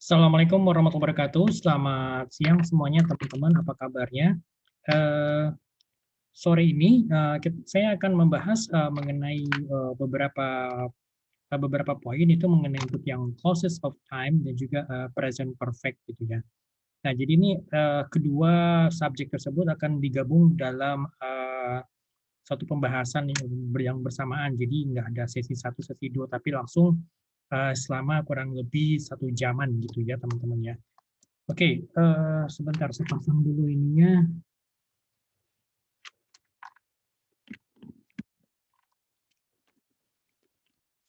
Assalamualaikum warahmatullahi wabarakatuh. Selamat siang semuanya teman-teman, apa kabarnya? Eh, Sore ini saya akan membahas mengenai beberapa poin itu mengenai untuk yang causes of time dan juga present perfect gitu ya. Nah, jadi ini kedua subjek tersebut akan digabung dalam satu pembahasan yang bersamaan. Jadi nggak ada sesi satu, sesi dua, tapi langsung selama kurang lebih 1 jaman gitu ya teman-teman ya. Oke, sebentar saya pasang dulu ininya.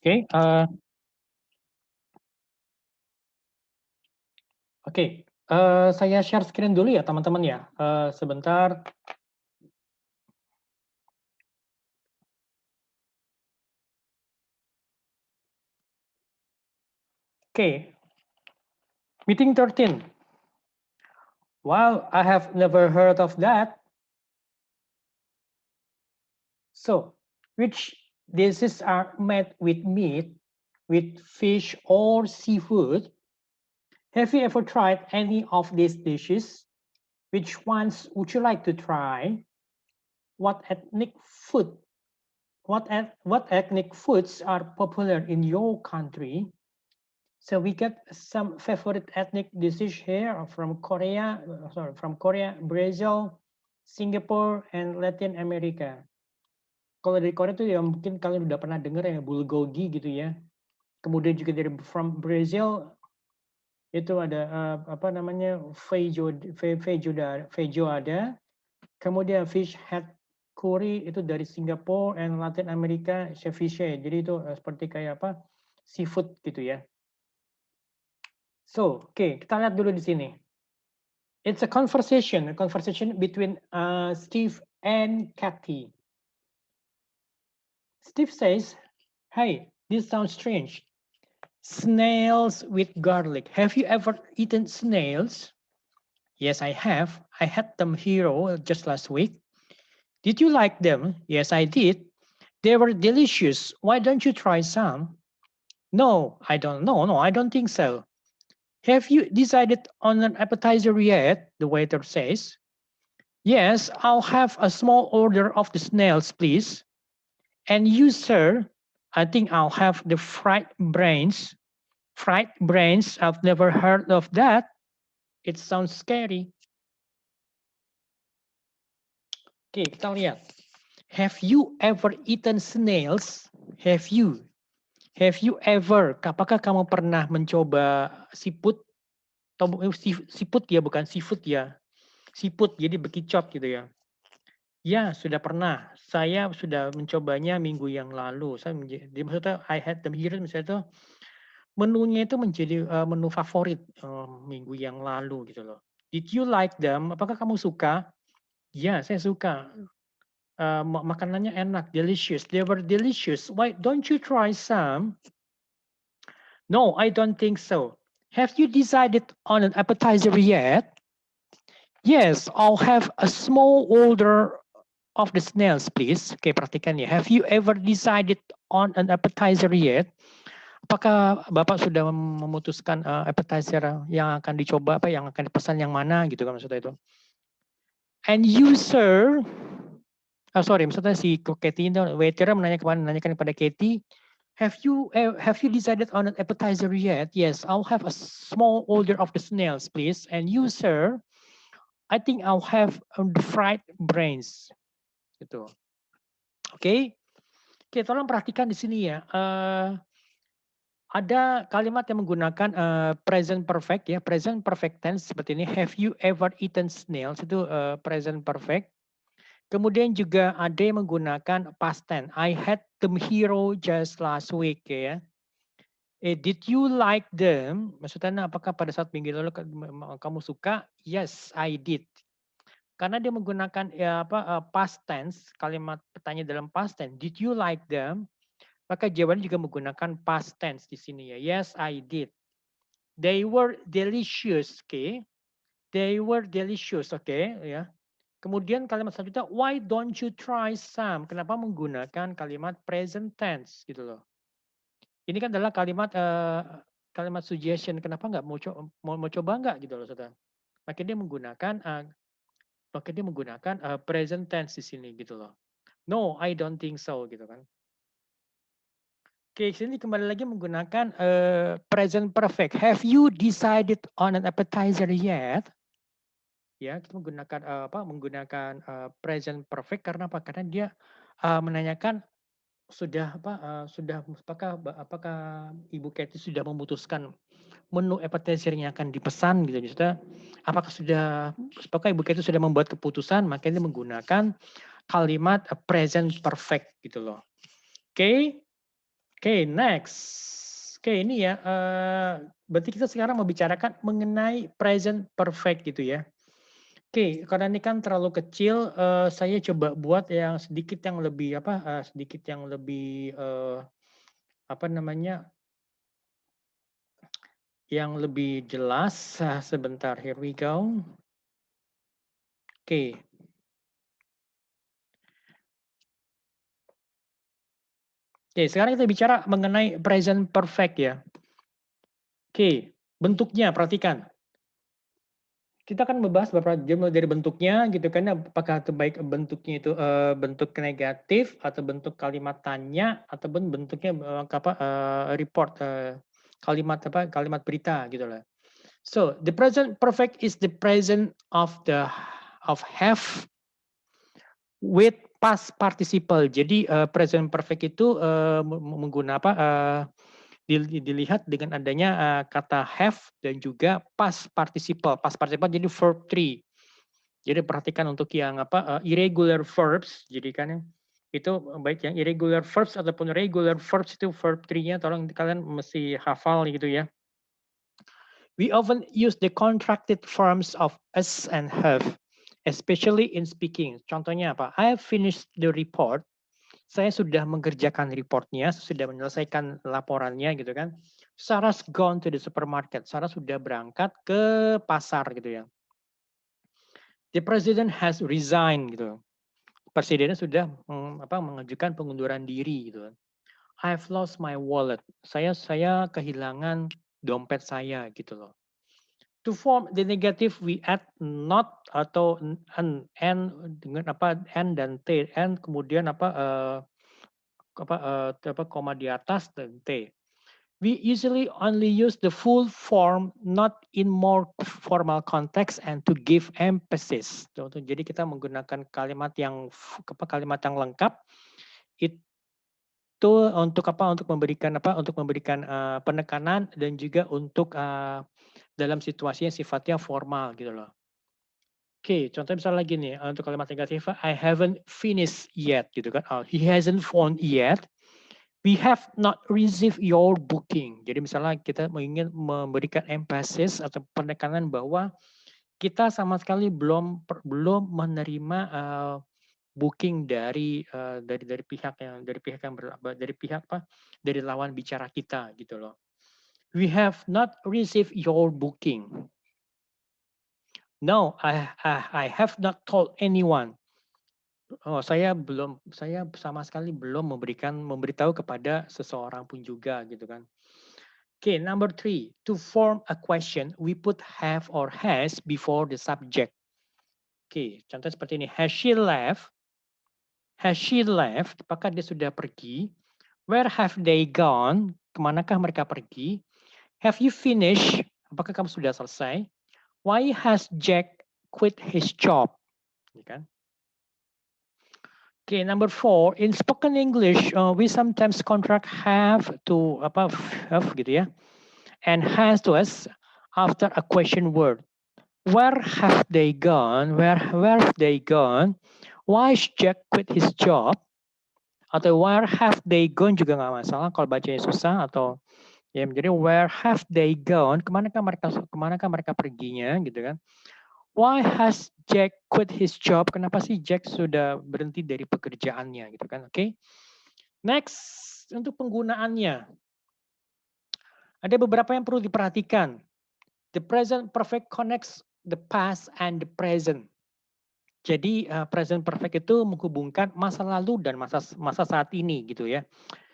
Oke, saya share screen dulu ya teman-teman ya. Sebentar. Oke, meeting 13. Wow, I have never heard of that. So, which dishes are made with meat, with fish or seafood? Have you ever tried any of these dishes? Which ones would you like to try? What ethnic food? What ethnic foods are popular in your country? So we get some favorite ethnic dishes here from Korea, Brazil, Singapore, and Latin America. Kalau dari Korea tuh ya mungkin kalian udah pernah dengar ya bulgogi gitu ya. Kemudian juga dari from Brazil itu ada apa namanya feijoada ada. Kemudian fish head curry itu dari Singapore and Latin America ceviche. Jadi itu seperti kayak apa seafood gitu ya. So, oke, kita lihat dulu di sini. It's a conversation between Steve and Kathy. Steve says, "Hey, this sounds strange. Snails with garlic. Have you ever eaten snails?" "Yes, I have. I had them here just last week." "Did you like them?" "Yes, I did. They were delicious. Why don't you try some?" No, I don't know. No, I don't think so." "Have you decided on an appetizer yet?" the waiter says. "Yes, I'll have a small order of the snails, please." "And you, sir?" "I think I'll have the fried brains." "Fried brains? I've never heard of that. It sounds scary." Oke, kita lihat. Have you ever eaten snails? Have you? Have you ever? Apakah kamu pernah mencoba siput? Siput ya, bukan seafood ya. Siput, jadi bekicot gitu ya. Ya, sudah pernah. Saya sudah mencobanya minggu yang lalu. Maksudnya I had them here, misalnya itu menunya itu menjadi menu favorit minggu yang lalu gitu loh. Did you like them? Apakah kamu suka? Ya, saya suka. Makanannya enak, delicious. They were delicious. Why don't you try some? No, I don't think so. Have you decided on an appetizer yet? Yes, I'll have a small order of the snails, please. Oke, perhatikan ya. Have you ever decided on an appetizer yet? Apakah Bapak sudah memutuskan appetizer yang akan dicoba, yang akan dipesan yang mana gitu kan maksudnya itu. And you, sir? Maksudnya si Katie itu waiter menanyakan kepada Katie, have you decided on an appetizer yet? Yes, I'll have a small order of the snails, please. And you, sir? I think I'll have the fried brains. Gitu. Oke, tolong perhatikan di sini ya. Ada kalimat yang menggunakan present perfect ya, present perfect tense seperti ini. Have you ever eaten snails? Itu present perfect. Kemudian juga ada yang menggunakan past tense. I had them here just last week ya. Did you like them? Maksudnya apakah pada saat minggu lalu kamu suka? Yes, I did. Karena dia menggunakan past tense, kalimat pertanyaan dalam past tense. Did you like them? Maka jawabannya juga menggunakan past tense di sini ya. Yes, I did. They were delicious, okay? They were delicious, okay? Ya. Kemudian kalimat selanjutnya, why don't you try some? Kenapa menggunakan kalimat present tense gitu loh? Ini kan adalah kalimat kalimat suggestion, kenapa nggak mau coba nggak gitu loh, saudara. Maka dia menggunakan present tense di sini gitu loh. No, I don't think so gitu kan. Oke, sini kembali lagi menggunakan present perfect. Have you decided on an appetizer yet? Ya, kita menggunakan present perfect karena apa? Karena dia menanyakan apakah Ibu Katy sudah memutuskan menu appetizer yang akan dipesan gitu. Maksudnya apakah Ibu Katy sudah membuat keputusan? Makanya dia menggunakan kalimat present perfect gitu loh. Oke. Oke, next. Oke, ini ya, berarti kita sekarang membicarakan mengenai present perfect gitu ya. Oke, karena ini kan terlalu kecil, saya coba buat yang sedikit yang lebih yang lebih jelas. Sebentar, here we go. Oke. Oke, sekarang kita bicara mengenai present perfect ya. Oke, bentuknya perhatikan. Kita akan membahas beberapa dari bentuknya gitu kan, apakah terbaik bentuknya itu bentuk negatif atau bentuk kalimat tanya ataupun bentuknya report kalimat berita gitu lah. So the present perfect is the present of have with past participle. Jadi present perfect itu dilihat dengan adanya kata have dan juga past participle. Past participle jadi verb 3. Jadi perhatikan untuk yang irregular verbs. Jadi kan itu baik yang irregular verbs ataupun regular verbs itu verb 3-nya tolong kalian mesti hafal gitu ya. We often use the contracted forms of us and have, especially in speaking. Contohnya apa? I have finished the report. Saya sudah mengerjakan reportnya, sudah menyelesaikan laporannya gitu kan. Sarah's gone to the supermarket. Sarah sudah berangkat ke pasar gitu ya. The president has resigned gitu. Presidennya sudah mengajukan pengunduran diri gitu. I've lost my wallet. Saya kehilangan dompet saya gitu loh. To form the negative we add not atau n dengan n dan t, n kemudian koma di atas dan t. We usually only use the full form not in more formal context and to give emphasis. Jadi kita menggunakan kalimat yang lengkap itu untuk memberikan penekanan dan juga untuk dalam situasi yang sifatnya formal gitu loh. Oke, contoh misalnya lagi nih untuk kalimat negatif, I haven't finished yet gitu kan. He hasn't phoned yet. We have not received your booking. Jadi misalnya kita ingin memberikan emphasis atau penekanan bahwa kita sama sekali belum menerima booking dari lawan bicara kita gitu loh. We have not received your booking. No, I have not told anyone. Oh, saya sama sekali belum memberitahu kepada seseorang pun juga gitu kan. Okay, number 3, to form a question, we put have or has before the subject. Okay, contoh seperti ini. Has she left? Has she left? Apakah dia sudah pergi? Where have they gone? Kemanakah mereka pergi? Have you finished? Apakah kamu sudah selesai? Why has Jack quit his job? Ya kan? Okay, number 4, in spoken English, we sometimes contract have to have gitu ya, and has to us after a question word. Where have they gone? Where have they gone? Why is Jack quit his job? Atau where have they gone juga nggak masalah kalau bacanya susah atau ya menjadi where have they gone? Kemanakah mereka perginya gitu kan? Why has Jack quit his job? Kenapa sih Jack sudah berhenti dari pekerjaannya gitu kan? Oke. Next, untuk penggunaannya. Ada beberapa yang perlu diperhatikan. The present perfect connects the past and the present. Jadi present perfect itu menghubungkan masa lalu dan masa saat ini gitu ya.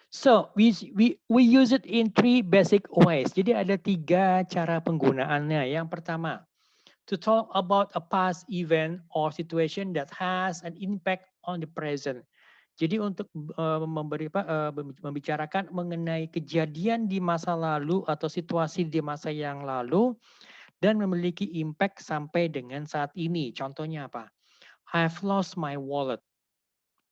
So we use it in 3 basic ways. Jadi ada 3 cara penggunaannya. Yang pertama, to talk about a past event or situation that has an impact on the present. Jadi untuk membicarakan mengenai kejadian di masa lalu atau situasi di masa yang lalu dan memiliki impact sampai dengan saat ini. Contohnya apa? I've lost my wallet.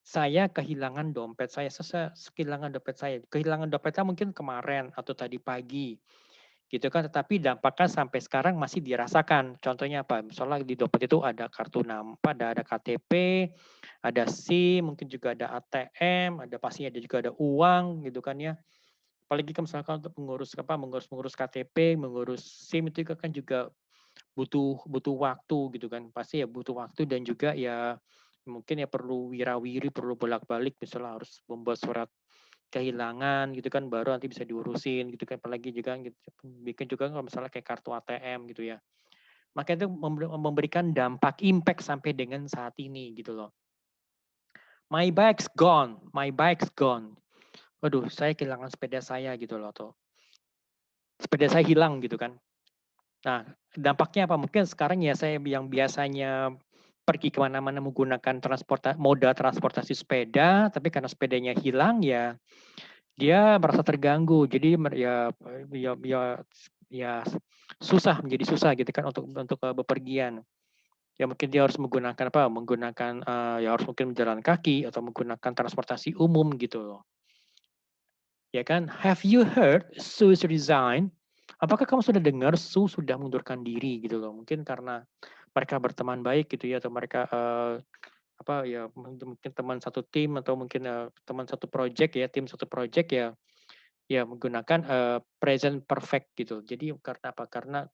Saya kehilangan dompet saya. Saya kehilangan dompet saya. Kehilangan dompetnya mungkin kemarin atau tadi pagi. Gitu kan, tetapi dampaknya sampai sekarang masih dirasakan. Contohnya apa? Misalnya di dompet itu ada kartu nampak, ada KTP, ada SIM, mungkin juga ada ATM, ada pastinya ada juga ada uang gitu kan ya. Apalagi kan misalkan untuk mengurus KTP, mengurus SIM itu kan juga butuh waktu gitu kan. Pasti ya butuh waktu dan juga ya mungkin ya perlu wirawiri, perlu bolak-balik misalnya harus membuat surat kehilangan gitu kan baru nanti bisa diurusin gitu kan, apalagi juga gitu, bikin juga kalau misalnya kayak kartu ATM gitu ya. Maka itu memberikan dampak impact sampai dengan saat ini gitu loh. My bike's gone, my bike's gone. Waduh, saya kehilangan sepeda saya gitu loh tuh. Sepeda saya hilang gitu kan. Nah, dampaknya apa? Mungkin sekarang ya saya yang biasanya pergi kemana-mana menggunakan moda transportasi sepeda, tapi karena sepedanya hilang ya dia merasa terganggu. Jadi ya susah, menjadi susah gitu kan untuk bepergian. Ya mungkin dia harus menggunakan apa? Menggunakan ya harus mungkin berjalan kaki atau menggunakan transportasi umum gitu loh. Ya kan? Have you heard Sue's resign? Apakah kamu sudah dengar Sue sudah mengundurkan diri gitu loh? Mungkin karena mereka berteman baik gitu ya, atau mereka apa ya mungkin teman satu tim atau mungkin teman satu project ya, tim satu project ya, ya menggunakan present perfect gitu. Jadi karena apa? Karena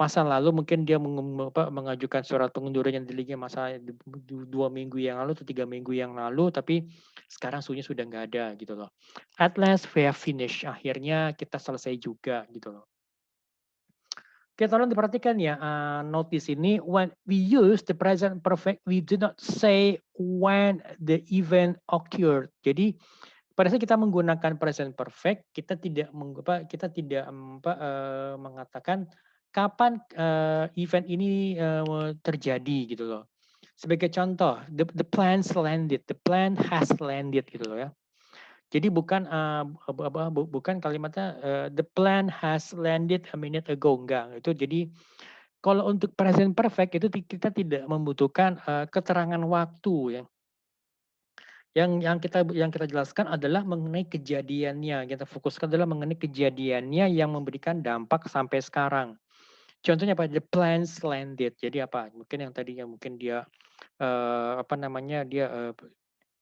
masa lalu mungkin dia mengajukan surat pengunduran yang dirinya masa 2 minggu yang lalu atau 3 minggu yang lalu, tapi sekarang suhunya sudah nggak ada gitu loh. At last we have finished. Akhirnya kita selesai juga gitu loh. Oke, tolong diperhatikan ya, note di sini, when we use the present perfect, we do not say when the event occurred. Jadi pada saat kita menggunakan present perfect, kita tidak mengatakan kapan event ini terjadi gitu loh. Sebagai contoh, the plane has landed gitu loh ya. Jadi bukan kalimatnya the plane has landed a minute ago, enggak. Itu jadi kalau untuk present perfect itu kita tidak membutuhkan keterangan waktu ya. Yang kita jelaskan adalah mengenai kejadiannya. Kita fokuskan adalah mengenai kejadiannya yang memberikan dampak sampai sekarang. Contohnya apa? The planes landed. Jadi apa? Mungkin yang tadinya mungkin dia dia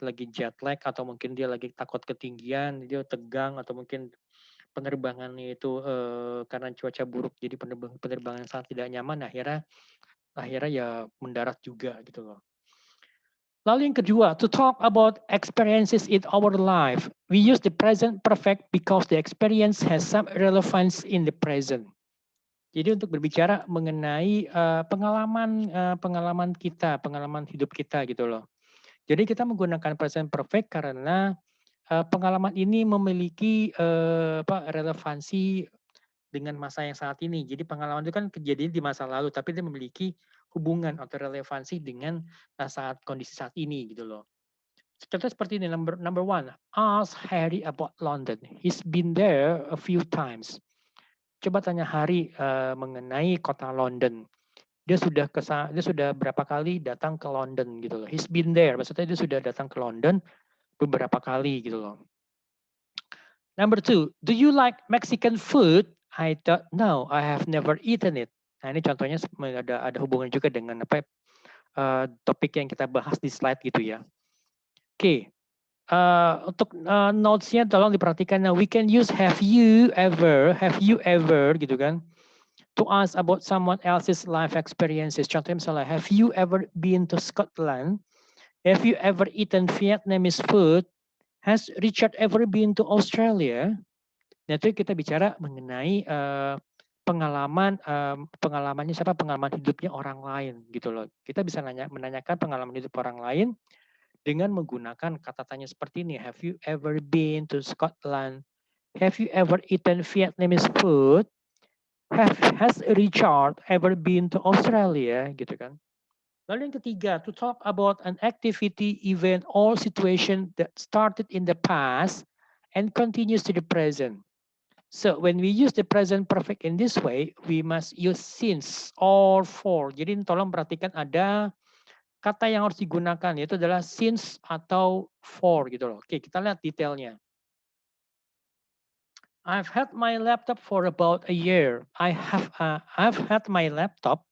lagi jet lag atau mungkin dia lagi takut ketinggian, dia tegang atau mungkin penerbangannya itu karena cuaca buruk jadi penerbangan sangat tidak nyaman, akhirnya ya mendarat juga gitu loh. Lalu yang kedua, to talk about experiences in our life. We use the present perfect because the experience has some relevance in the present. Jadi untuk berbicara mengenai pengalaman hidup kita gitu loh. Jadi kita menggunakan present perfect karena pengalaman ini memiliki relevansi dengan masa yang saat ini. Jadi pengalaman itu kan kejadian di masa lalu, tapi dia memiliki hubungan atau relevansi dengan saat kondisi saat ini gitu loh. Contoh seperti ini, number one, ask Harry about London. He's been there a few times. Coba tanya Harry mengenai kota London. Dia sudah berapa kali datang ke London gitu loh. He's been there, maksudnya dia sudah datang ke London beberapa kali gitu loh. Number two, do you like Mexican food? I don't know, I have never eaten it. Nah ini contohnya ada hubungan juga dengan topik yang kita bahas di slide gitu ya. Oke, untuk notes-nya tolong diperhatikan. Nah, we can use have you ever gitu kan, to ask about someone else's life experiences. Contohnya misalnya, have you ever been to Scotland? Have you ever eaten Vietnamese food? Has Richard ever been to Australia? Nah, itu kita bicara mengenai pengalamannya siapa, pengalaman hidupnya orang lain gitu loh. Kita bisa menanyakan pengalaman hidup orang lain dengan menggunakan kata tanya seperti ini. Have you ever been to Scotland? Have you ever eaten Vietnamese food? Has Richard ever been to Australia? Gitu kan. Lalu yang ketiga, to talk about an activity, event, or situation that started in the past and continues to the present. So when we use the present perfect in this way, we must use since or for. Jadi tolong perhatikan ada kata yang harus digunakan, yaitu adalah since atau for gitu loh. Oke, kita lihat detailnya. I've had my laptop for about a year. I've had my laptop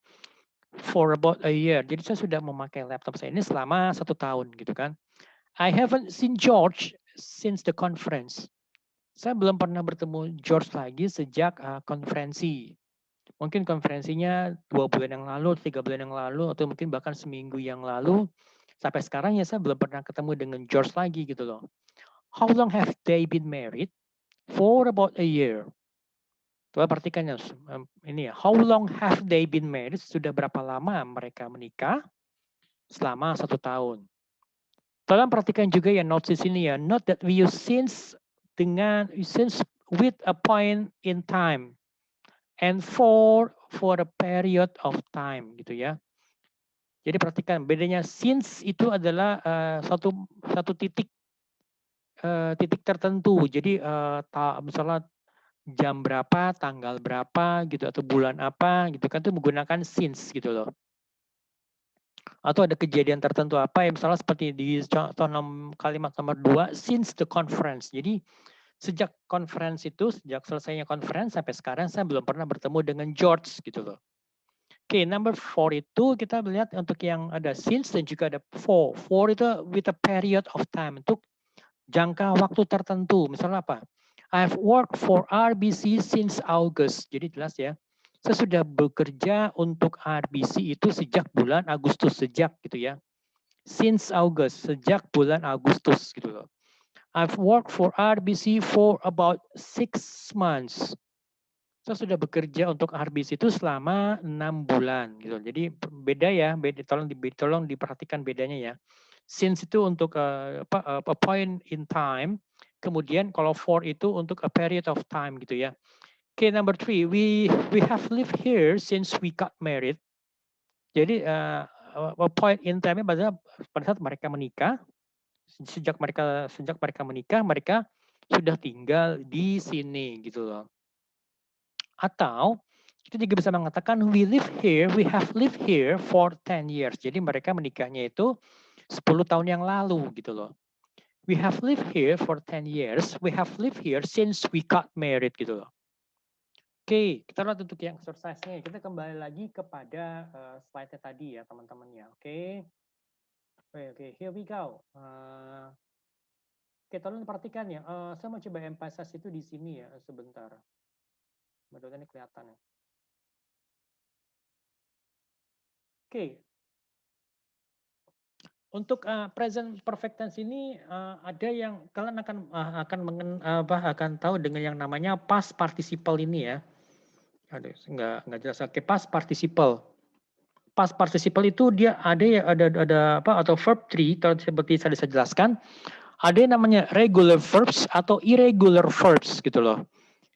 for about a year. Jadi saya sudah memakai laptop saya ini selama 1 tahun gitu kan. I haven't seen George since the conference. Saya belum pernah bertemu George lagi sejak konferensi. Mungkin konferensinya 2 bulan yang lalu, 3 bulan yang lalu, atau mungkin bahkan seminggu yang lalu. Sampai sekarang ya saya belum pernah ketemu dengan George lagi gitu loh. How long have they been married? For about a year. Coba perhatikan ya, ini ya. How long have they been married? Sudah berapa lama mereka menikah? Selama 1 tahun. Tolong perhatikan juga ya notes di sini ya. Note that we use since with a point in time and for a period of time gitu ya. Jadi perhatikan bedanya since itu adalah satu titik tertentu. Jadi misalnya jam berapa, tanggal berapa gitu atau bulan apa gitu kan itu menggunakan since gitu loh. Atau ada kejadian tertentu apa ya misalnya seperti di contoh kalimat nomor 2 since the conference. Jadi sejak conference itu, sejak selesainya conference sampai sekarang saya belum pernah bertemu dengan George gitu loh. Oke, number 4 itu kita melihat untuk yang ada since dan juga ada for. For itu with a period of time, untuk jangka waktu tertentu. Misalnya apa? I've worked for RBC since August. Jadi jelas ya. Saya sudah bekerja untuk RBC itu sejak bulan Agustus, sejak gitu ya. Since August, sejak bulan Agustus gitu loh. I've worked for RBC for about 6 months. Saya sudah bekerja untuk RBC itu selama 6 bulan gitu. Jadi beda ya, tolong diperhatikan bedanya ya. Since itu untuk a point in time, kemudian kalau for itu untuk a period of time gitu ya. Okay, number 3, we have lived here since we got married. Jadi a point in time pada saat mereka menikah, sejak mereka menikah, mereka sudah tinggal di sini gitu loh. Atau kita juga bisa mengatakan we have lived here for 10 years. Jadi mereka menikahnya itu 10 tahun yang lalu gitu loh. We have lived here for 10 years. We have lived here since we got married gitu loh. Oke, kita lihat untuk yang exercise-nya. Kita kembali lagi kepada slide-nya tadi ya teman-teman ya. Oke, here we go. Oke, tolong perhatikan ya. Saya mau coba emphasize itu di sini ya sebentar. Mudah-mudahan ini kelihatan ya. Oke. Untuk present perfect tense ini ada yang kalian akan tahu dengan yang namanya past participle ini ya. Aduh, nggak jelas. Oke, past participle. Past participle itu dia ada atau verb tree seperti saya jelaskan. Ada yang namanya regular verbs atau irregular verbs gitu loh.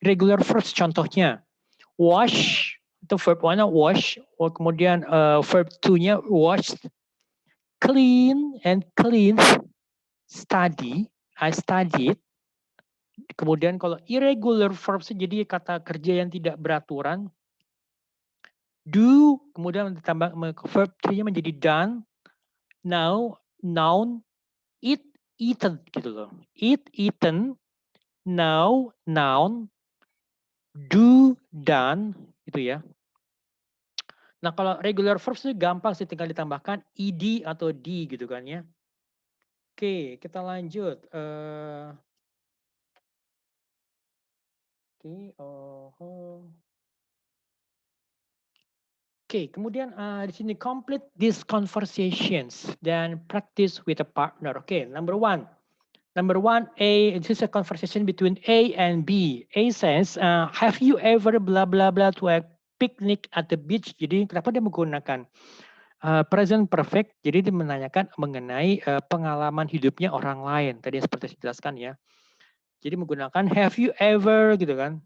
Regular verbs contohnya wash itu verb 1 wash, kemudian verb 2-nya washed. Clean and cleaned, study, I studied. Kemudian kalau irregular verbs jadi kata kerja yang tidak beraturan. Do, kemudian ditambah verb 3-nya menjadi done. Now, noun, eat, eaten gitu loh. Eat, eaten. Now, noun. Do, done gitu ya. Nah, kalau regular verbs itu gampang sih tinggal ditambahkan ed atau d gitu kan ya. Oke, kita lanjut. Oke, kemudian di sini complete these conversations dan practice with a partner. Oke, number one, this is a conversation between A and B. A says, have you ever blah blah blah to a picnic at the beach? Jadi kenapa dia menggunakan Present perfect, jadi dia menanyakan mengenai pengalaman hidupnya orang lain. Tadi seperti saya jelaskan ya. Jadi menggunakan have you ever gitu kan.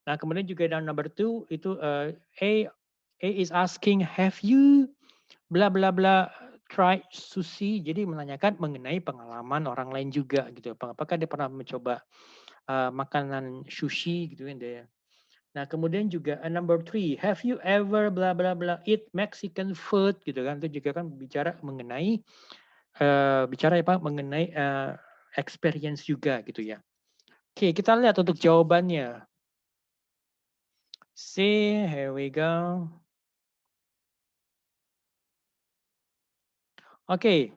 Nah kemudian juga dalam number 2 itu A is asking have you bla bla bla try sushi. Jadi menanyakan mengenai pengalaman orang lain juga gitu. Apakah dia pernah mencoba makanan sushi gitu kan dia. Nah, kemudian juga number 3, have you ever bla bla bla eat Mexican food gitu kan. Itu juga kan bicara mengenai mengenai experience juga gitu ya. Oke, kita lihat untuk jawabannya. See, here we go. Oke.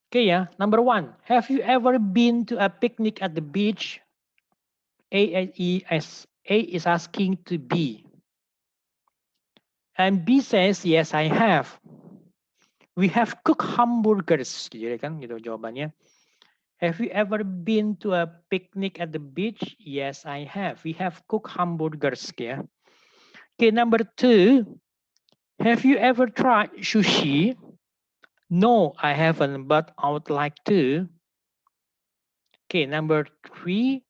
Oke ya, number 1. Have you ever been to a picnic at the beach? A is asking to B. And B says, yes, I have. We have cooked hamburgers. Gitu kan, gitu jawabannya. Have you ever been to a picnic at the beach? Yes, I have. We have cooked hamburgers. Ya. Okay, number 2. Have you ever tried sushi? No, I haven't, but I would like to. Okay, number 3.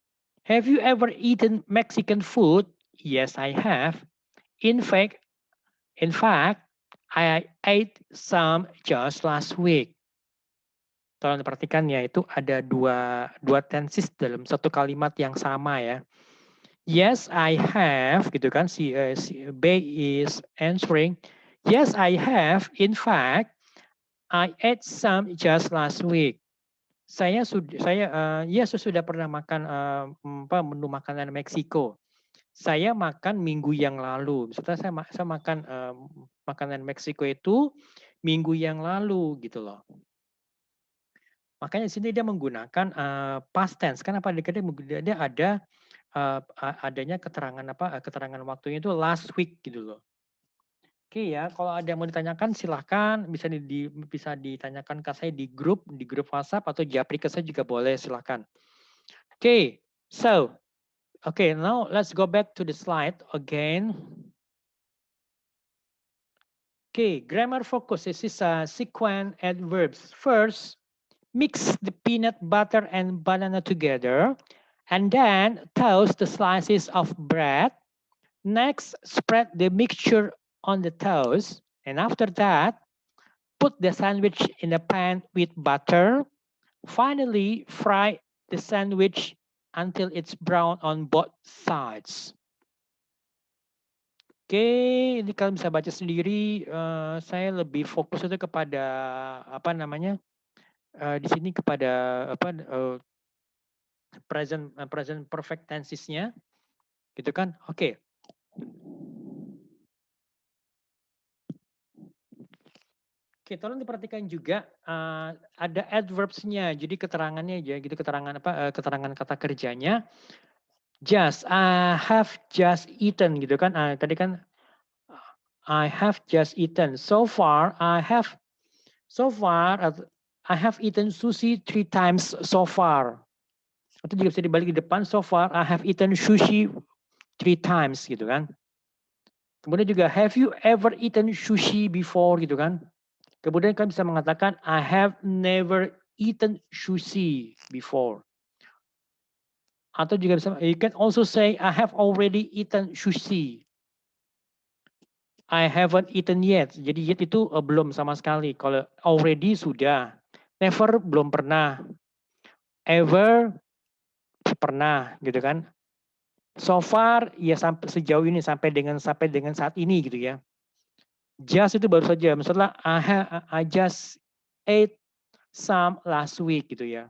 Have you ever eaten Mexican food? Yes, I have. In fact, I ate some just last week. Tolong diperhatikan ya, itu ada dua tenses dalam satu kalimat yang sama ya. Yes, I have, gitu kan? Si B is answering. Yes, I have. In fact, I ate some just last week. Saya sudah pernah makan menu makanan Meksiko. Saya makan minggu yang lalu. Misalnya saya makan makanan Meksiko itu minggu yang lalu gitu loh. Makanya di sini dia menggunakan past tense. Kenapa? Dia ada adanya keterangan waktunya itu last week gitu loh. Oke ya, kalau ada yang mau ditanyakan silahkan bisa ditanyakan ke saya di grup WhatsApp atau japri ke saya juga boleh, silahkan. Okay, so now let's go back to the slide again. Okay, grammar focus. This is a sequence adverbs. First, mix the peanut butter and banana together, and then toast the slices of bread. Next, spread the mixture on the toast, and after that, put the sandwich in a pan with butter. Finally, fry the sandwich until it's brown on both sides. Oke, ini kalian bisa baca sendiri. Saya lebih fokus itu kepada di sini kepada present perfect tenses-nya, gitu kan? Oke. Oke, tolong diperhatikan juga ada adverbs-nya. Jadi keterangannya aja gitu, keterangan kata kerjanya. Just, I have just eaten gitu kan. Tadi kan I have just eaten. So far I have eaten sushi 3 times so far. Atau juga bisa dibalik di depan, so far I have eaten sushi 3 times gitu kan. Kemudian juga have you ever eaten sushi before gitu kan. Kemudian kalian bisa mengatakan I have never eaten sushi before. Atau juga bisa, you can also say I have already eaten sushi. I haven't eaten yet. Jadi yet itu belum sama sekali. Kalau already sudah. Never belum pernah. Ever pernah gitu kan. So far ya sampai sejauh ini sampai dengan saat ini gitu ya. Just itu baru saja. Misalnya I just ate some last week gitu ya.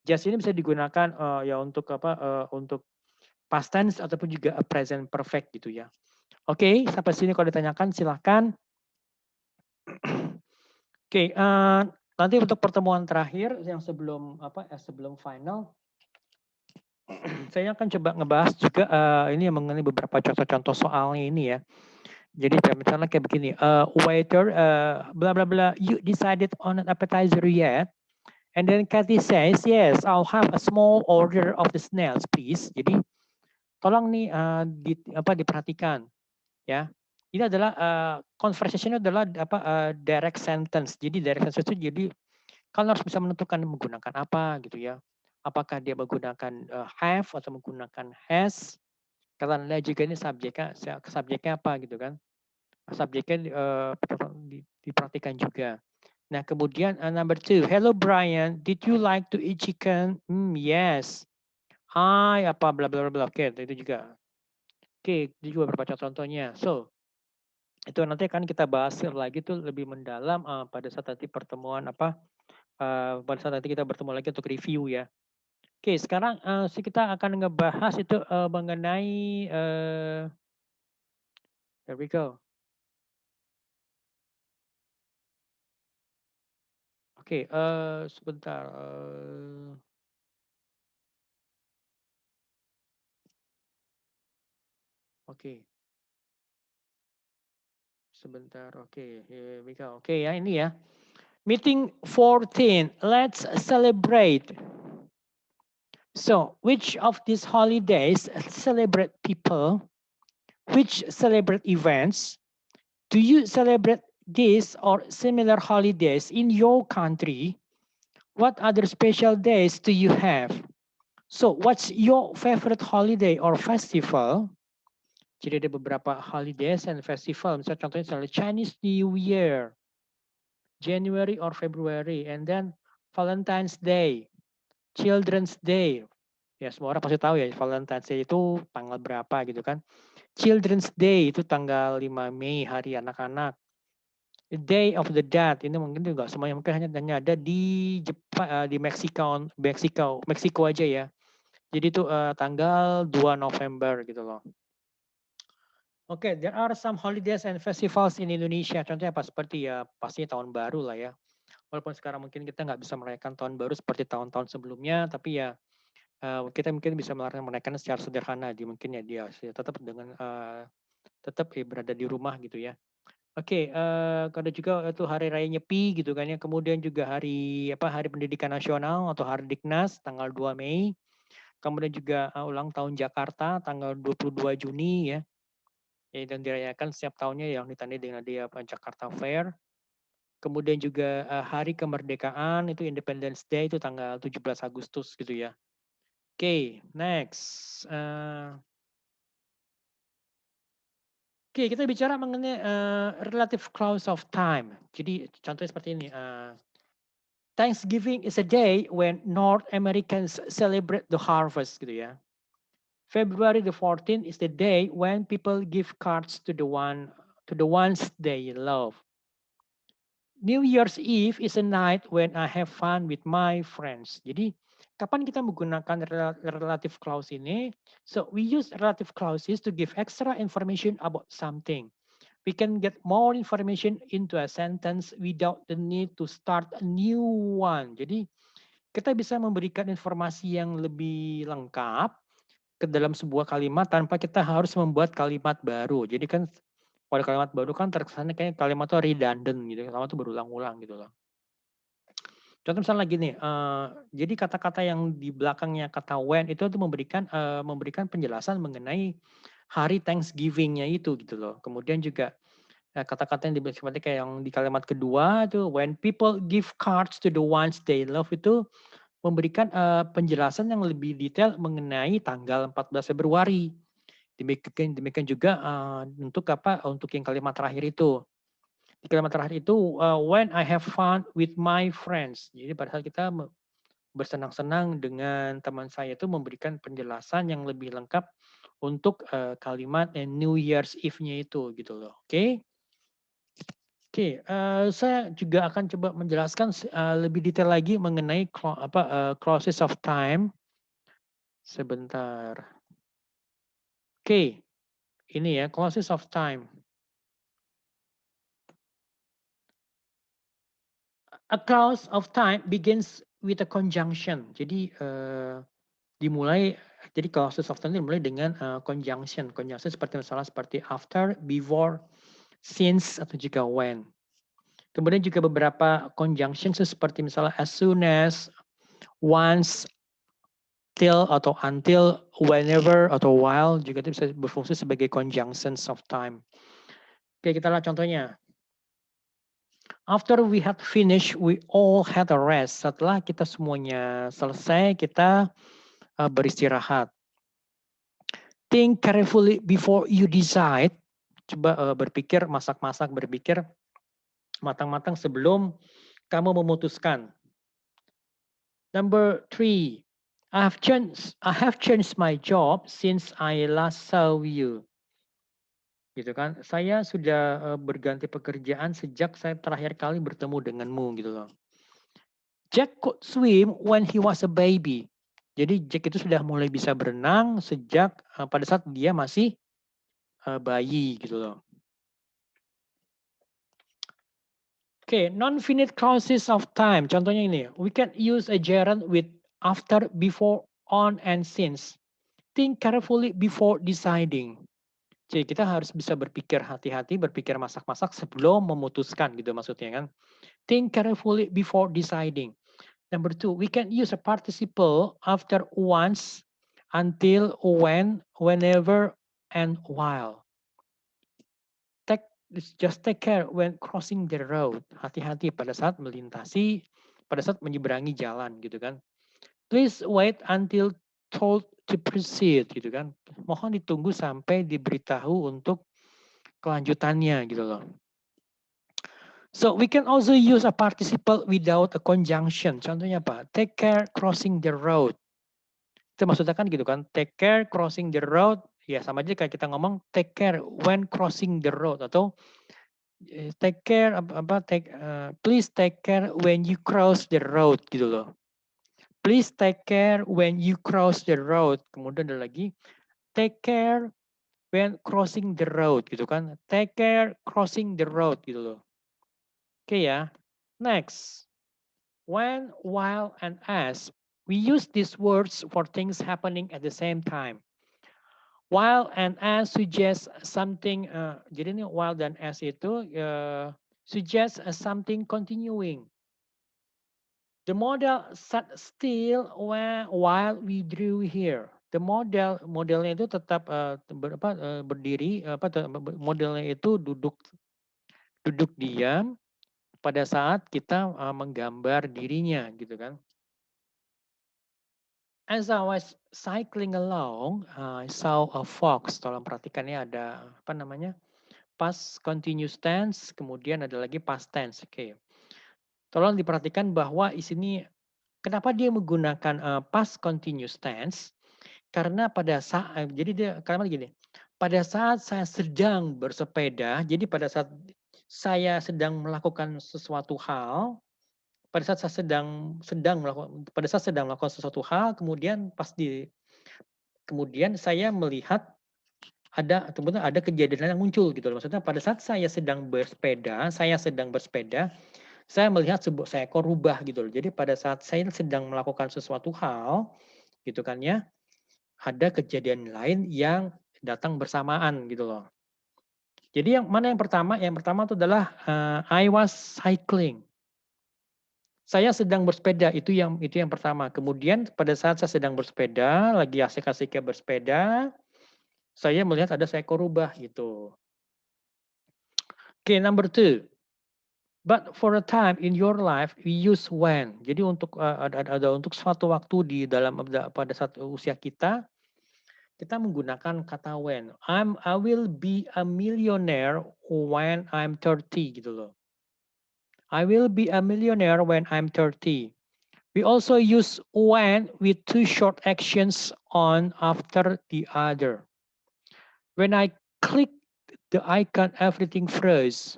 Just ini bisa digunakan ya untuk untuk past tense ataupun juga present perfect gitu ya. Oke, sampai sini kalau ditanyakan silahkan. Oke, nanti untuk pertemuan terakhir yang sebelum final, saya akan coba ngebahas juga ini mengenai beberapa contoh-contoh soalnya ini ya. Jadi misalnya kayak begini, waiter, blah blah blah, you decided on an appetizer yet? And then Kathy says, yes, I'll have a small order of the snails, please. Jadi tolong nih diperhatikan, ya. Ini adalah conversation adalah direct sentence. Jadi direct sentence itu jadi kalian harus bisa menentukan menggunakan apa gitu ya. Apakah dia menggunakan have atau menggunakan has. Kalian lihat juga ini subjeknya apa gitu kan. Subjeknya diperhatikan juga. Nah, kemudian number 2, hello Brian, did you like to eat chicken? Yes. Hi, apa bla bla bla. Oke, itu juga. Oke, itu juga beberapa contohnya. So, itu nanti akan kita bahas lagi tuh lebih mendalam pada saat nanti pertemuan pada saat nanti kita bertemu lagi untuk review ya. Oke, sekarang kita akan ngebahas itu mengenai here we go. Oke, sebentar. Oke, sebentar. Oke, here we go. Oke ya, ini ya. Meeting 14. Let's celebrate. So, which of these holidays celebrate people? Which celebrate events? Do you celebrate this or similar holidays in your country? What other special days do you have? So, what's your favorite holiday or festival? Jadi ada beberapa holidays and festival. Misalnya contohnya Chinese New Year, January or February, and then Valentine's Day, Children's Day. Ya semua orang pasti tahu ya Valentine's Day itu tanggal berapa gitu kan. Children's Day itu tanggal 5 Mei, hari anak-anak. Day of the Dead ini mungkin juga semuanya mungkin hanya ada di Jepang, di Meksiko aja ya. Jadi itu tanggal 2 November gitu loh. Oke, there are some holidays and festivals in Indonesia. Contohnya apa? Seperti ya pasti tahun baru lah ya. Walaupun sekarang mungkin kita nggak bisa merayakan tahun baru seperti tahun-tahun sebelumnya, tapi ya kita mungkin bisa merayakan secara sederhana. Mungkin ya dia tetap dengan tetap berada di rumah gitu ya. Oke, ada juga itu Hari Raya Nyepi gitu kan ya. Kemudian juga Hari Pendidikan Nasional atau Hari Diknas tanggal 2 Mei. Kemudian juga ulang tahun Jakarta tanggal 22 Juni ya. Dan dirayakan setiap tahunnya yang ditandai dengan dia Jakarta Fair. Kemudian juga Hari Kemerdekaan itu Independence Day itu tanggal 17 Agustus gitu ya. Oke, next. Oke, kita bicara mengenai relative clause of time. Jadi contohnya seperti ini. Thanksgiving is a day when North Americans celebrate the harvest gitu ya. February the 14th is the day when people give cards to the ones they love. New Year's Eve is a night when I have fun with my friends. Jadi kapan kita menggunakan relative clause ini? So we use relative clauses to give extra information about something. We can get more information into a sentence without the need to start a new one. Jadi kita bisa memberikan informasi yang lebih lengkap ke dalam sebuah kalimat tanpa kita harus membuat kalimat baru. Jadi kan pada kalimat baru kan terkesannya kayak kalimat itu redundant gitu, kalimat itu berulang-ulang gitu loh. Contoh misalnya gini, jadi kata-kata yang di belakangnya kata when itu tuh memberikan penjelasan mengenai hari Thanksgiving-nya itu gitu loh. Kemudian juga kata-kata yang seperti kayak yang di kalimat kedua tuh when people give cards to the ones they love itu memberikan penjelasan yang lebih detail mengenai tanggal 14 Februari. Demikian juga untuk yang kalimat terakhir itu. Di kalimat terakhir itu when I have fun with my friends. Jadi pada saat kita bersenang-senang dengan teman saya itu memberikan penjelasan yang lebih lengkap untuk kalimat New Year's Eve-nya itu gitu loh. Oke. Oke, saya juga akan coba menjelaskan lebih detail lagi mengenai clauses of time. Sebentar. Oke, ini ya clauses of time. A clause of time begins with a conjunction. Jadi jadi clauses of time dimulai dengan conjunction. Conjunction seperti after, before, since atau juga when. Kemudian juga beberapa conjunction seperti misalnya as soon as, once, till atau until, whenever atau while juga itu bisa berfungsi sebagai conjunctions of time. Oke, kita lihat contohnya. After we had finished, we all had a rest. Setelah kita semuanya selesai, kita beristirahat. Think carefully before you decide. Coba berpikir, masak-masak, berpikir matang-matang sebelum kamu memutuskan. Number 3, I have changed my job since I last saw you. Gitu kan? Saya sudah berganti pekerjaan sejak saya terakhir kali bertemu denganmu gitu loh. Jack could swim when he was a baby. Jadi Jack itu sudah mulai bisa berenang sejak pada saat dia masih bayi gitu loh. Oke, non-finite clauses of time. Contohnya ini, we can use a gerund with after, before, on, and since. Think carefully before deciding. Jadi kita harus bisa berpikir hati-hati, berpikir masak-masak sebelum memutuskan gitu maksudnya kan. Think carefully before deciding. Number 2, we can use a participle after once, until, when, whenever, and while. Just take care when crossing the road. Hati-hati pada saat melintasi, pada saat menyeberangi jalan gitu kan. Please wait until told to proceed gitu kan. Mohon ditunggu sampai diberitahu untuk kelanjutannya gitu loh. So we can also use a participle without a conjunction. Contohnya apa? Take care crossing the road. Itu maksudnya kan gitu kan. Take care crossing the road. Ya sama aja kayak kita ngomong take care when crossing the road, atau take care please take care when you cross the road gitu loh. Please take care when you cross the road. Kemudian ada lagi take care when crossing the road gitu kan. Take care crossing the road gitu loh. Oke ya. Next. When, while, and as. We use these words for things happening at the same time. While and as suggest something, jadi ini while dan as itu suggest something continuing. The model sat still while we drew here. The modelnya itu tetap berdiri, modelnya itu duduk diam pada saat kita menggambar dirinya gitu kan. As I was cycling along, I saw a fox. Tolong perhatikan ya, ada apa namanya? Past continuous tense, kemudian ada lagi past tense. Oke. Tolong diperhatikan bahwa di sini kenapa dia menggunakan past continuous tense? Karena pada saat karena gini. Pada saat saya sedang bersepeda, jadi pada saat saya sedang melakukan sesuatu hal, pada saat saya sedang melakukan sesuatu hal, kemudian kemudian saya melihat ada kejadian yang muncul gitu loh. Maksudnya pada saat saya sedang bersepeda, saya melihat seekor rubah gitu loh. Jadi pada saat saya sedang melakukan sesuatu hal gitu kan ya, ada kejadian lain yang datang bersamaan gitu loh. Jadi yang pertama? Yang pertama itu adalah I was cycling. Saya sedang bersepeda, itu yang pertama. Kemudian pada saat saya sedang bersepeda, lagi asik-asiknya bersepeda, saya melihat ada seekor rubah gitu. Oke, number 2. But for a time in your life, we use when. Jadi untuk ada untuk suatu waktu pada saat usia kita menggunakan kata when. I will be a millionaire when I'm 30 gitu loh. I will be a millionaire when I'm 30. We also use when with two short actions on after the other. When I click the icon, everything froze.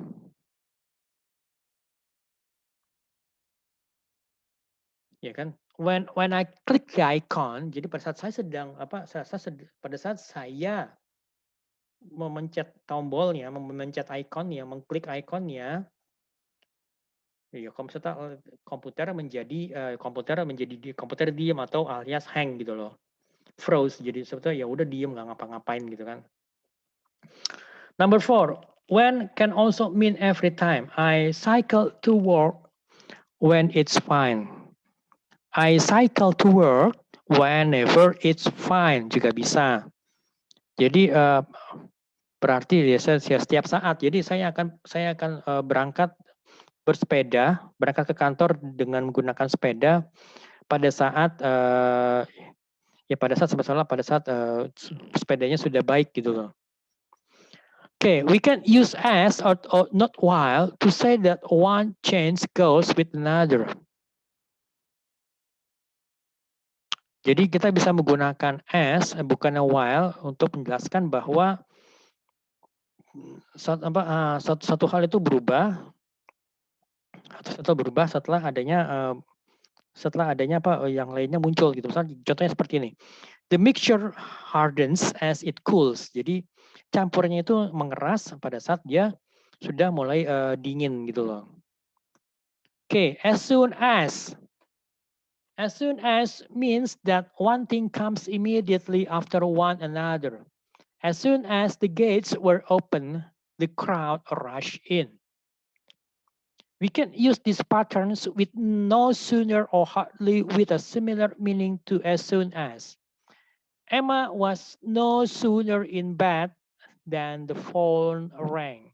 Ya kan? When I click the icon, jadi pada saat saya memencet tombolnya, memencet ikonnya, mengklik ikonnya, ya komputer diam atau alias hang gitu loh, froze. Jadi sebetulnya ya udah diem nggak ngapa-ngapain gitu kan. Number 4, when can also mean every time. I cycle to work when it's fine. I cycle to work whenever it's fine juga bisa. Jadi Berarti ya setiap saat. Jadi saya akan berangkat berangkat ke kantor dengan menggunakan sepeda pada saat pada saat sepedanya sudah baik gitu loh. Okay, we can use as or not while to say that one change goes with another. Jadi kita bisa menggunakan as bukan while untuk menjelaskan bahwa satu hal itu berubah setelah adanya yang lainnya muncul gitu. Misalnya contohnya seperti ini. The mixture hardens as it cools. Jadi campurnya itu mengeras pada saat dia sudah mulai dingin gitu loh. Oke, as soon as means that one thing comes immediately after one another. As soon as the gates were open, the crowd rushed in. We can use these patterns with no sooner or hardly with a similar meaning to as soon as. Emma was no sooner in bed than the phone rang.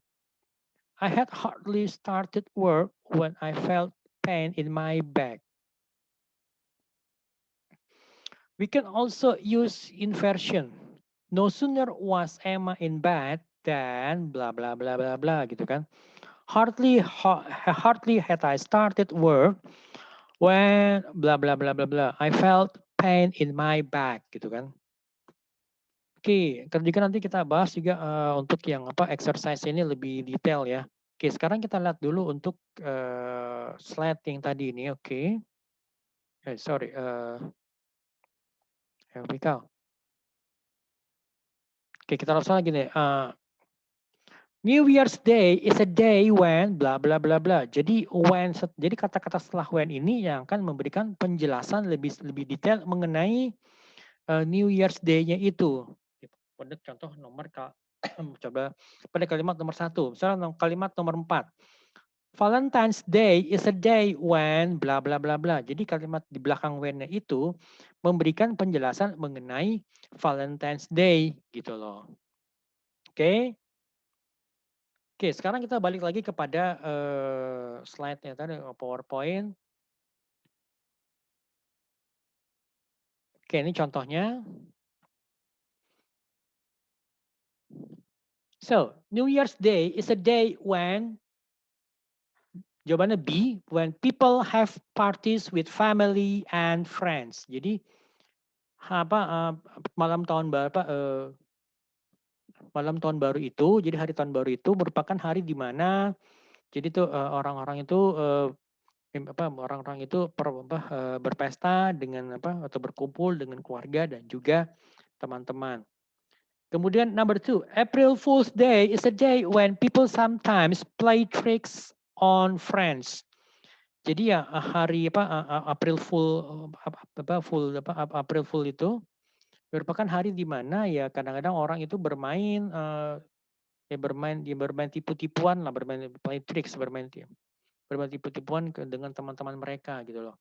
I had hardly started work when I felt pain in my back. We can also use inversion. No sooner was Emma in bed than blah blah blah blah blah gitu kan. Hardly had I started work when blah blah blah blah blah. I felt pain in my back gitu kan. Oke, juga nanti kita bahas juga untuk yang exercise ini lebih detail ya. Oke, sekarang kita lihat dulu untuk slide yang tadi ini. Oke. Sorry. Here we go. Oke, kita langsung lagi nih. New Year's Day is a day when bla bla bla bla. Jadi kata-kata setelah when ini yang akan memberikan penjelasan lebih detail mengenai New Year's Day-nya itu. Pada contoh coba pada kalimat nomor 1. Misalnya kalimat nomor 4. Valentine's Day is a day when bla bla bla bla. Jadi kalimat di belakang when-nya itu memberikan penjelasan mengenai Valentine's Day gitu loh. Oke. Oke, sekarang kita balik lagi kepada slide-nya tadi, PowerPoint. Oke, ini contohnya. So, New Year's Day is a day when, jawabannya B, when people have parties with family and friends. Jadi, malam tahun baru itu, jadi hari tahun baru itu merupakan hari di mana jadi tuh orang-orang itu berpesta dengan atau berkumpul dengan keluarga dan juga teman-teman. Kemudian number 2, April Fool's Day is a day when people sometimes play tricks on friends. Jadi ya hari April Fool April Fool itu merupakan hari di mana ya kadang-kadang orang itu bermain tipu-tipuan lah, bermain tricks, bermain tipu-tipuan dengan teman-teman mereka gitu loh.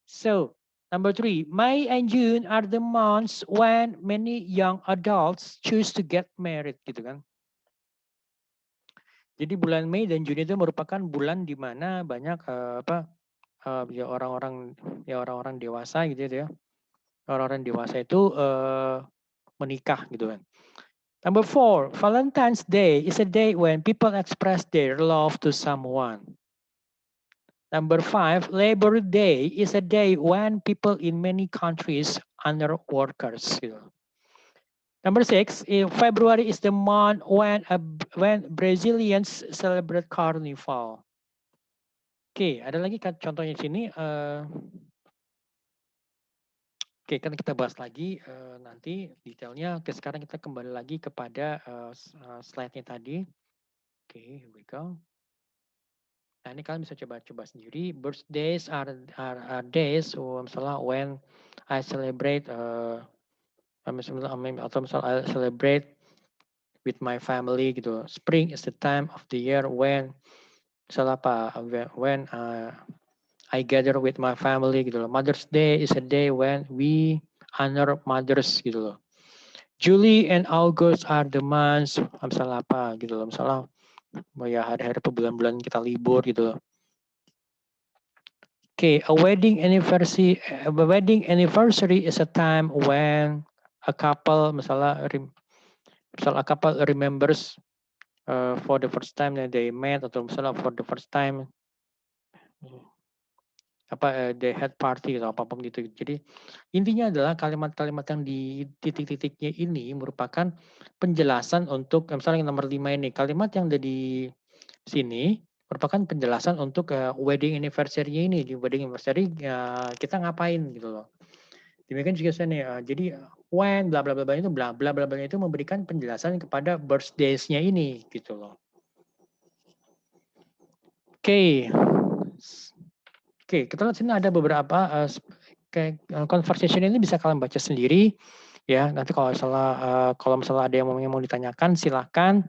So, number 3, May and June are the months when many young adults choose to get married gitu kan. Jadi bulan Mei dan Juni itu merupakan bulan di mana banyak orang-orang dewasa gitu ya. Orang-orang dewasa itu menikah gitu kan. Number 4, Valentine's Day is a day when people express their love to someone. Number 5, Labor Day is a day when people in many countries honor workers. Number 6, February is the month when Brazilians celebrate Carnival. Oke, ada lagi contohnya di sini. Oke, kan kita bahas lagi nanti detailnya. Oke, sekarang kita kembali lagi kepada slide-nya tadi. Oke, here we go. Nah, ini kalian bisa coba sendiri. Birthdays are days, misalnya when I celebrate, atau misalnya I celebrate with my family gitu. Spring is the time of the year when, misalnya when I gather with my family gitu loh. Mother's Day is a day when we honor mothers gitu loh. July and August are the months, misalnya apa gitu loh, misalnya ya hari-hari atau bulan-bulan kita libur gitu loh. Okay, a wedding anniversary is a time when a couple, misalnya a couple remembers for the first time that they met, atau misalnya for the first time they had party atau apapun gitu. Jadi intinya adalah kalimat-kalimat yang di titik-titiknya ini merupakan penjelasan untuk misalnya yang nomor 5 ini, kalimat yang ada di sini merupakan penjelasan untuk wedding anniversary ini. Di wedding anniversary kita ngapain gitu loh. Demikian juga saya nih, jadi when bla bla bla itu bla bla bla bla itu memberikan penjelasan kepada birthdays-nya ini gitu loh. Oke. Oke, kita lihat sini ada beberapa conversation ini bisa kalian baca sendiri ya. Nanti kalau misalnya ada yang mau ditanyakan silahkan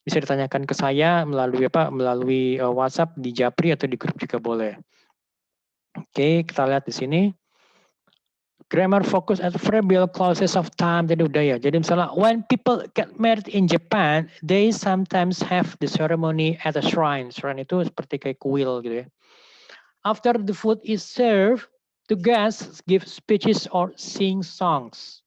bisa ditanyakan ke saya melalui WhatsApp di Japri atau di grup juga boleh. Oke, kita lihat di sini. Grammar focus at verbal clauses of time tadi udah ya. Jadi misalnya when people get married in Japan, they sometimes have the ceremony at a shrine. Shrine itu seperti kayak kuil gitu ya. After the food is served, the guests give speeches or sing songs.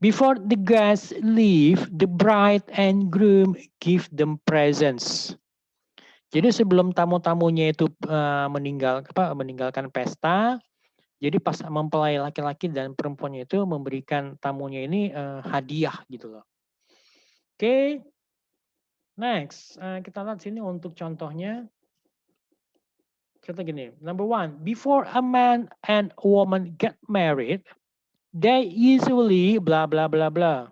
Before the guests leave, the bride and groom give them presents. Jadi sebelum tamu-tamunya itu meninggalkan pesta, jadi pas mempelai laki-laki dan perempuannya itu memberikan tamunya ini hadiah gitu loh. Oke, next kita lihat sini untuk contohnya. Kita gini, number 1, before a man and a woman get married, they usually blah blah blah blah.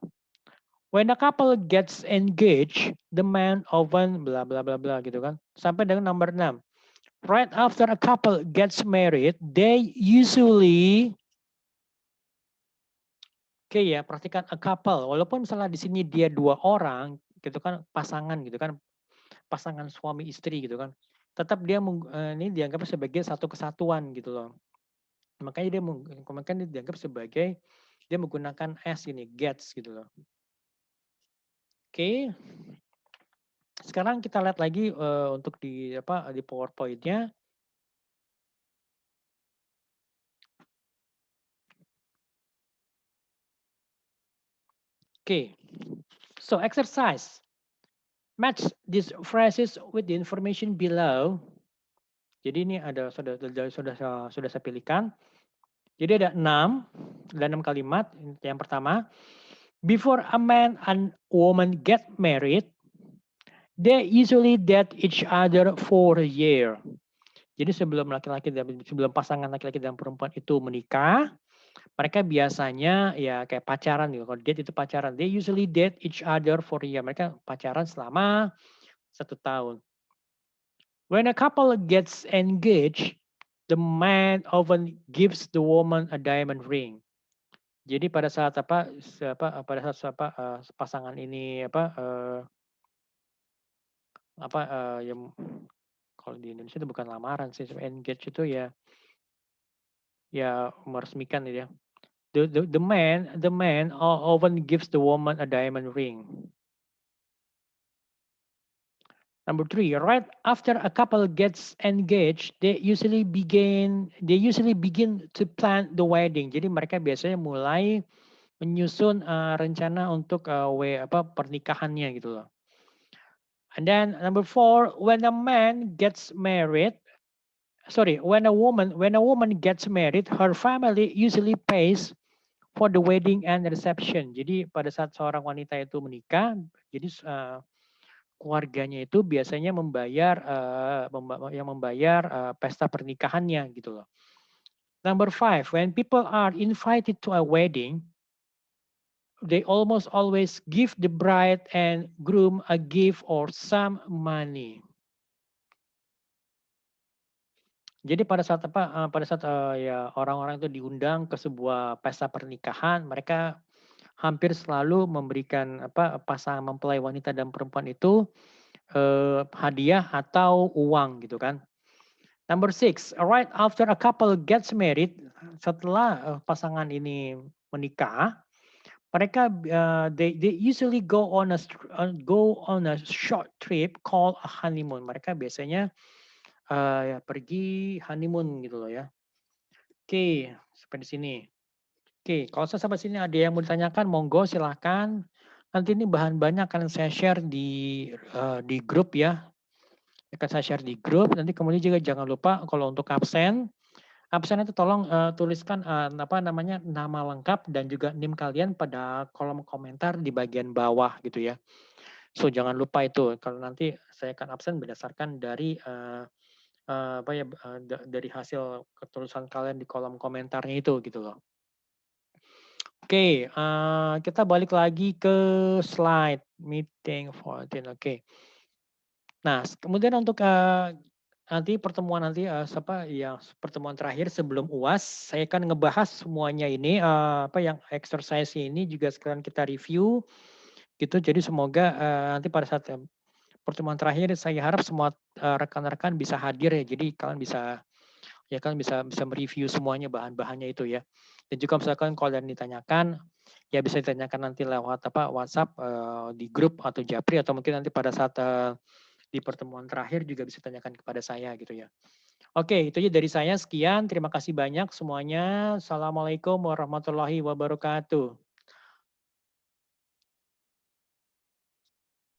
When a couple gets engaged, the man often blah blah blah blah gitu kan. Sampai dengan nomor 6. Right after a couple gets married, they usually Oke ya, perhatikan a couple. Walaupun misalnya di sini dia 2 orang, gitu kan, pasangan gitu kan, pasangan suami istri gitu kan. Tetap dia ini dianggap sebagai satu kesatuan gitu loh. Makanya dia dianggap sebagai dia menggunakan s ini, gets gitu loh. Oke. Sekarang kita lihat lagi untuk di PowerPoint-nya. Oke. So exercise. Match these phrases with the information below. Jadi ini ada sudah saya pilihkan. Jadi ada 6 kalimat. Yang pertama, before a man and woman get married, they usually date each other for a year. Jadi sebelum pasangan laki-laki dan perempuan itu menikah, mereka biasanya ya kayak pacaran gitu. Kalau date itu pacaran, they usually date each other for a year. Mereka pacaran selama 1 tahun. When a couple gets engaged, the man often gives the woman a diamond ring. Jadi pada saat pasangan ini yang kalau di Indonesia itu bukan lamaran sih, engage itu ya meresmikan gitu ya. The man often gives the woman a diamond ring. Number 3, right after a couple gets engaged, they usually begin to plan the wedding. Jadi mereka biasanya mulai menyusun rencana untuk pernikahannya gitu loh. And then number 4, when a woman gets married, her family usually pays for the wedding and reception. Jadi pada saat seorang wanita itu menikah, jadi keluarganya itu biasanya membayar pesta pernikahannya gitu loh. Number 5, when people are invited to a wedding, they almost always give the bride and groom a gift or some money. Jadi pada saat orang-orang itu diundang ke sebuah pesta pernikahan, mereka hampir selalu memberikan pasangan mempelai wanita dan perempuan itu hadiah atau uang gitu kan. Number 6, right after a couple gets married, setelah pasangan ini menikah, Mereka they usually go on a short trip called a honeymoon. Mereka biasanya ya pergi honeymoon gitu loh ya. Oke, sampai di sini. Oke, kalau sampai sini ada yang mau ditanyakan, monggo silahkan. Nanti ini bahan-bahannya akan saya share di grup ya. Akan saya share di grup. Nanti kemudian juga jangan lupa kalau untuk absen itu tolong tuliskan apa namanya nama lengkap dan juga NIM kalian pada kolom komentar di bagian bawah gitu ya. So jangan lupa itu kalau nanti saya akan absen berdasarkan dari apa ya dari hasil ketulusan kalian di kolom komentarnya itu gitu loh. Oke, kita balik lagi ke slide meeting 14. Oke. Nah, kemudian untuk nanti pertemuan nanti pertemuan terakhir sebelum UAS, saya akan ngebahas semuanya ini apa yang exercise ini juga sekalian kita review gitu. Jadi semoga nanti pada saat pertemuan terakhir saya harap semua rekan-rekan bisa hadir ya. Jadi kalian bisa bisa mereview semuanya bahan-bahannya itu ya. Dan juga misalkan kalau kalian ditanyakan ya bisa ditanyakan nanti lewat WhatsApp di grup atau Japri atau mungkin nanti pada saat di pertemuan terakhir juga bisa tanyakan kepada saya gitu ya. Oke, itu aja dari saya. Sekian, terima kasih banyak semuanya. Assalamualaikum warahmatullahi wabarakatuh.